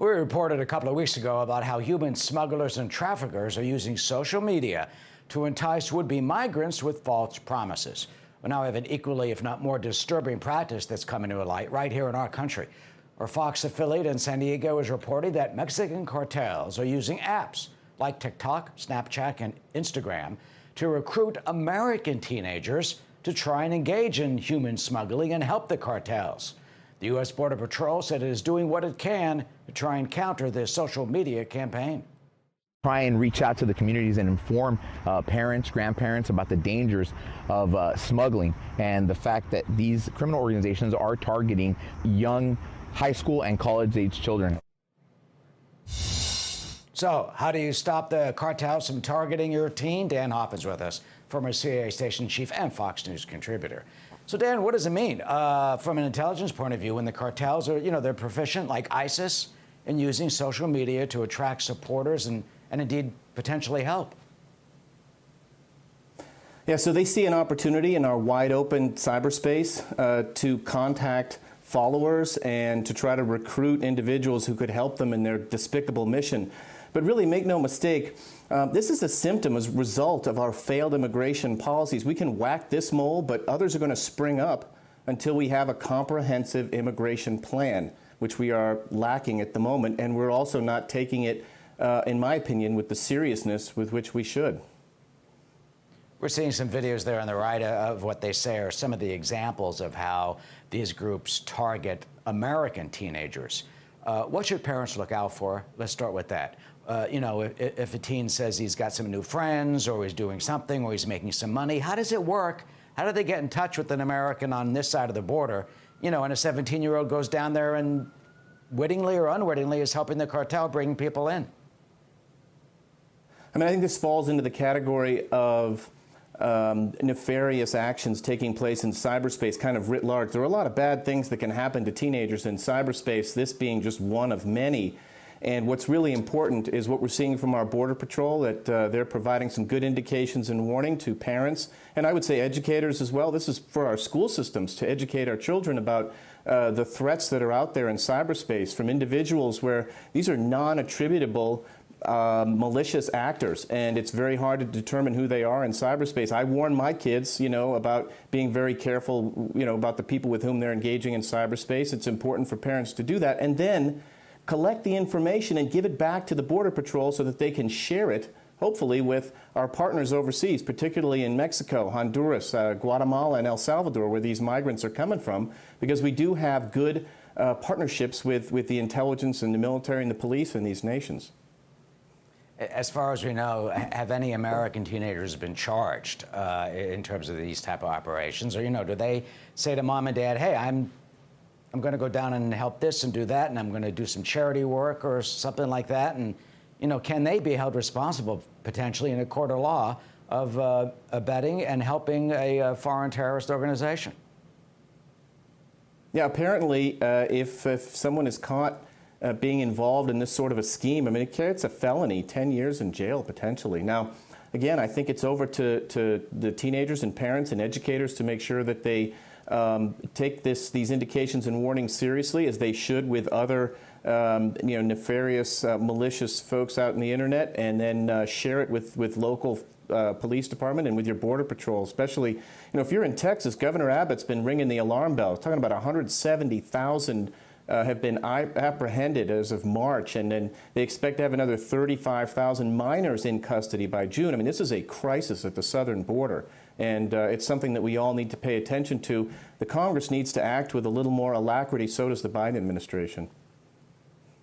We reported a couple of weeks ago about how human smugglers and traffickers are using social media to entice would-be migrants with false promises. We now have an equally, if not more disturbing practice that's coming to light right here in our country. Our Fox affiliate in San Diego is reporting that Mexican cartels are using apps like TikTok, Snapchat, and Instagram to recruit American teenagers to try and engage in human smuggling and help the cartels. The U.S. Border Patrol said it is doing what it can to try and counter this social media campaign. Try and reach out to the communities and inform parents, grandparents about the dangers of smuggling and the fact that these criminal organizations are targeting young high school and college-age children. So, how do you stop the cartels from targeting your teen? Dan Hoffman's with us, former CIA station chief and Fox News contributor. So, Dan, what does it mean from an intelligence point of view when the cartels are, they're proficient, like ISIS, in using social media to attract supporters and indeed potentially help? Yeah, so they see an opportunity in our wide open cyberspace to contact followers and to try to recruit individuals who could help them in their despicable mission. But really, make no mistake, this is a symptom as a result of our failed immigration policies. We can whack this mole, but others are going to spring up until we have a comprehensive immigration plan, which we are lacking at the moment, and we're also not taking it, in my opinion, with the seriousness with which we should. We're seeing some videos there on the right of what they say are some of the examples of how these groups target American teenagers. What should parents look out for? Let's start with that. If a teen says he's got some new friends or he's doing something or he's making some money, how does it work? How do they get in touch with an American on this side of the border? And a 17-year-old goes down there and wittingly or unwittingly is helping the cartel bring people in. I mean, I think this falls into the category of nefarious actions taking place in cyberspace, kind of writ large. There are a lot of bad things that can happen to teenagers in cyberspace, this being just one of many. And what's really important is what we're seeing from our Border Patrol, that they're providing some good indications and warning to parents, and I would say educators as well. This is for our school systems to educate our children about the threats that are out there in cyberspace from individuals where these are non-attributable malicious actors, and it's very hard to determine who they are in cyberspace. I warn my kids, about being very careful, about the people with whom they're engaging in cyberspace. It's important for parents to do that, and then collect the information and give it back to the Border Patrol so that they can share it, hopefully, with our partners overseas, particularly in Mexico, Honduras, Guatemala, and El Salvador, where these migrants are coming from, because we do have good partnerships with the intelligence and the military and the police in these nations. As far as we know, have any American teenagers been charged in terms of these type of operations? Or, do they say to mom and dad, hey, I'm going to go down and help this and do that, and I'm going to do some charity work or something like that? And, can they be held responsible potentially in a court of law of abetting and helping a foreign terrorist organization? Yeah, apparently, if someone is caught being involved in this sort of a scheme, I mean, it's a felony, 10 years in jail potentially. Now, again, I think it's over to the teenagers and parents and educators to make sure that they take these indications and warnings seriously, as they should with other nefarious, malicious folks out in the internet, and then share it with local police department and with your Border Patrol. Especially, if you're in Texas, Governor Abbott's been ringing the alarm bell, talking about 170,000 have been apprehended as of March, and then they expect to have another 35,000 minors in custody by June. I mean, this is a crisis at the southern border, and it's something that we all need to pay attention to. The Congress needs to act with a little more alacrity, so does the Biden administration.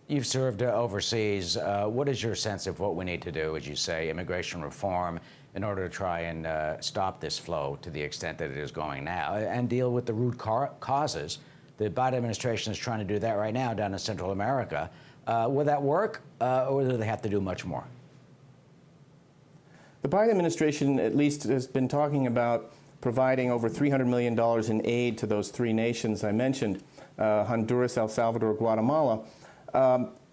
You've served overseas. What is your sense of what we need to do, as you say, immigration reform, in order to try and stop this flow to the extent that it is going now, and deal with the root causes? The Biden administration is trying to do that right now down in Central America. Will that work, or do they have to do much more? The Biden administration, at least, has been talking about providing over $300 million in aid to those three nations I mentioned, Honduras, El Salvador, Guatemala.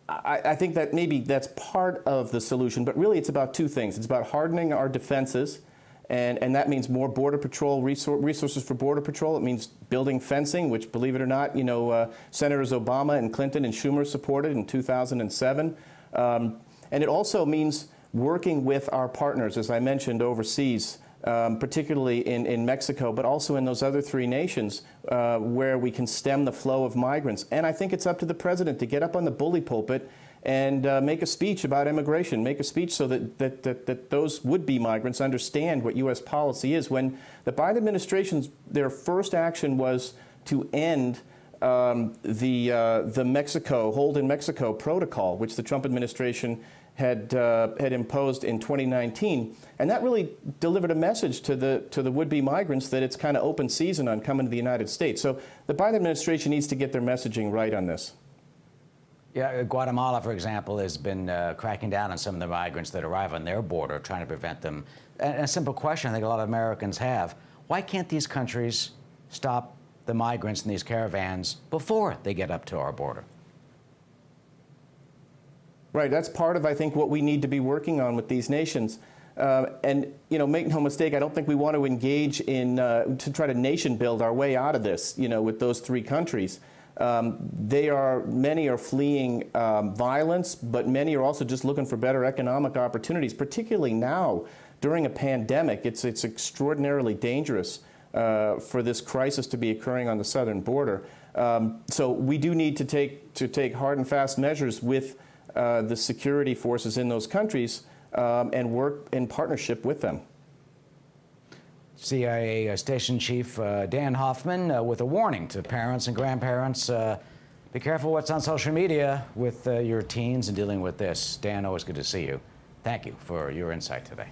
I think that maybe that's part of the solution, but really it's about two things. It's about hardening our defenses And that means more Border Patrol resources for Border Patrol. It means building fencing, which, believe it or not, Senators Obama and Clinton and Schumer supported in 2007. And it also means working with our partners, as I mentioned, overseas, particularly in Mexico, but also in those other 3 nations where we can stem the flow of migrants. And I think it's up to the president to get up on the bully pulpit and make a speech about immigration, make a speech so that those would-be migrants understand what U.S. policy is. When the Biden administration's, their first action was to end the Mexico, hold in Mexico protocol, which the Trump administration had imposed in 2019, and that really delivered a message to the would-be migrants that it's kind of open season on coming to the United States. So the Biden administration needs to get their messaging right on this. Yeah, Guatemala, for example, has been cracking down on some of the migrants that arrive on their border, trying to prevent them. And a simple question I think a lot of Americans have: why can't these countries stop the migrants in these caravans before they get up to our border? Right, that's part of, I think, what we need to be working on with these nations. And, make no mistake, I don't think we want to engage in, to try to nation build our way out of this, with those 3 countries. Many are fleeing violence, but many are also just looking for better economic opportunities, particularly now during a pandemic. It's extraordinarily dangerous for this crisis to be occurring on the southern border. So we do need to take hard and fast measures with the security forces in those countries and work in partnership with them. CIA Station Chief Dan Hoffman with a warning to parents and grandparents. Be careful what's on social media with your teens and dealing with this. Dan, always good to see you. Thank you for your insight today.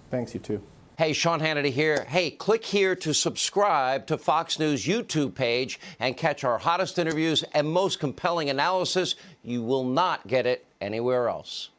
Thanks, you too. Hey, Sean Hannity here. Hey, click here to subscribe to Fox News YouTube page and catch our hottest interviews and most compelling analysis. You will not get it anywhere else.